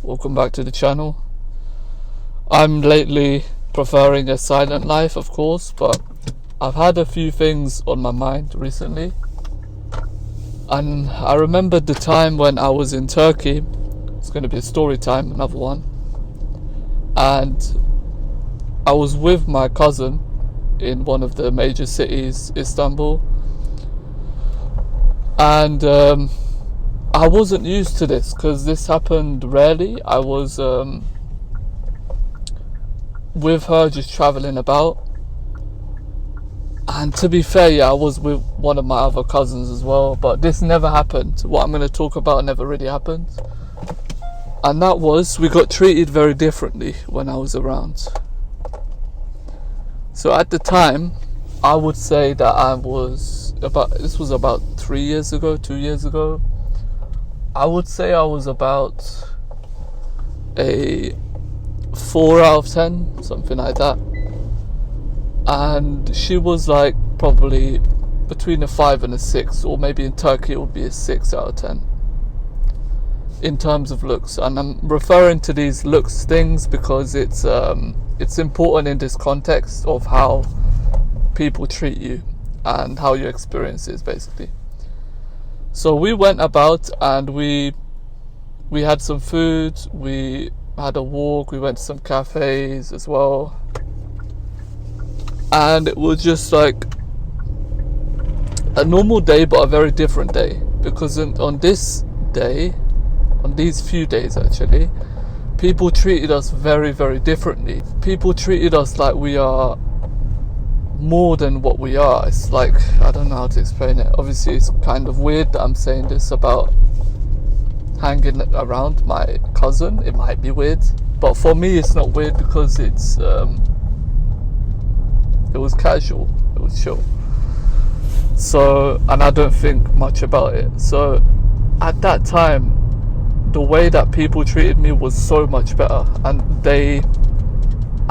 welcome back to the channel. I'm lately preferring a silent life, of course, but I've had a few things on my mind recently. And I remembered the time when I was in Turkey. It's going to be a story time, another one. And I was with my cousin in one of the major cities, Istanbul. And I wasn't used to this because this happened rarely. I was with her just traveling about. And to be fair, yeah, I was with one of my other cousins as well, but this never happened. What I'm going to talk about never really happened. And that was, we got treated very differently when I was around. So at the time, I would say that this was about 3 years ago, 2 years ago. I would say I was about a 4 out of 10, something like that. And she was like probably between a 5 and a 6, or maybe in Turkey it would be a 6 out of 10 in terms of looks. And I'm referring to these looks things because it's important in this context of how people treat you and how your experience is, basically. So we went about and we had some food, we had a walk, we went to some cafes as well. And it was just like a normal day, but a very different day. Because on these few days actually, people treated us very, very differently. People treated us like we are more than what we are. It's like, I don't know how to explain it. Obviously it's kind of weird that I'm saying this about hanging around my cousin. It might be weird, but for me it's not weird because it was casual, it was chill. So, and I don't think much about it. So at that time, the way that people treated me was so much better,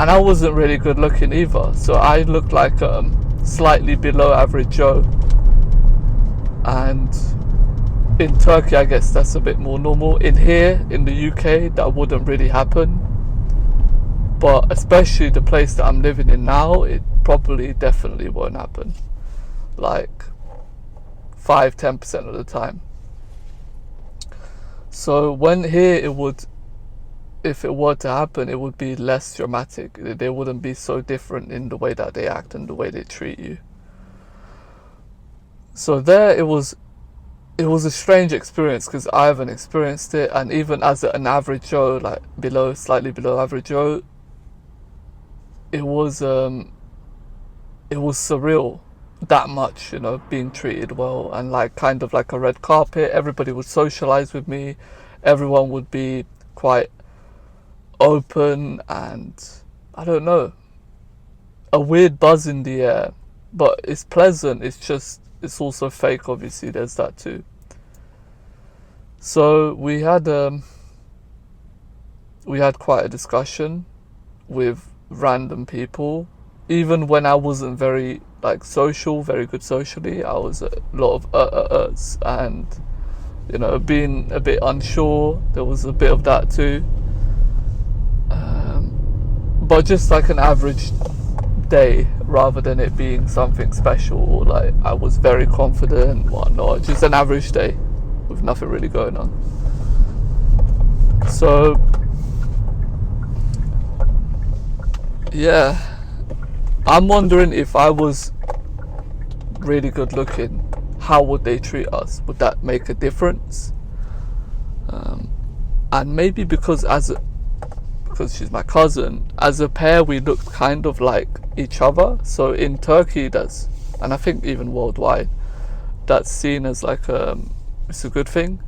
and I wasn't really good looking either, so I looked like slightly below average Joe. And in Turkey, I guess that's a bit more normal. In here, in the UK, that wouldn't really happen. But especially the place that I'm living in now, it probably definitely won't happen. Like 5-10% of the time. So when here it would, if it were to happen, it would be less dramatic. They wouldn't be so different in the way that they act and the way they treat you. So there it was a strange experience because I haven't experienced it, and even as an average Joe, like slightly below average Joe, it was surreal, that much, being treated well, and like kind of like a red carpet. Everybody would socialize with me, everyone would be quite open, and I don't know, a weird buzz in the air, but it's pleasant. It's also fake, obviously, there's that too. So we had quite a discussion with random people. Even when I wasn't very very good socially, I was a lot of and being a bit unsure. There was a bit of that too. But just like an average day, rather than it being something special, or like I was very confident, whatnot. Just an average day with nothing really going on. So yeah, I'm wondering if I was really good looking, how would they treat us? Would that make a difference? And maybe because she's my cousin, as a pair we looked kind of like each other. So in Turkey and I think even worldwide, that's seen as like it's a good thing,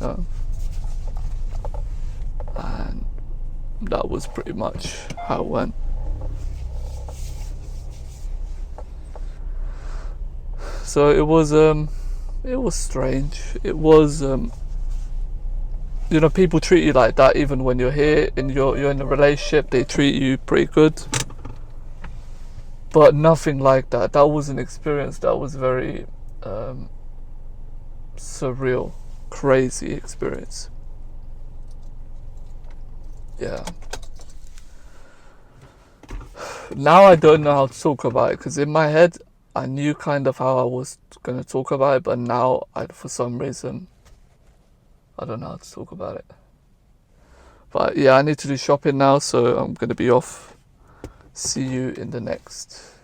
and that was pretty much how it went. So it was strange. It was people treat you like that even when you're here and you're in a relationship. They treat you pretty good, but nothing like that. That was an experience that was very surreal, crazy experience. yeah. Now I don't know how to talk about it, because in my head I knew kind of how I was going to talk about it, but now for some reason I don't know how to talk about it. But yeah, I need to do shopping now, so I'm going to be off. See you in the next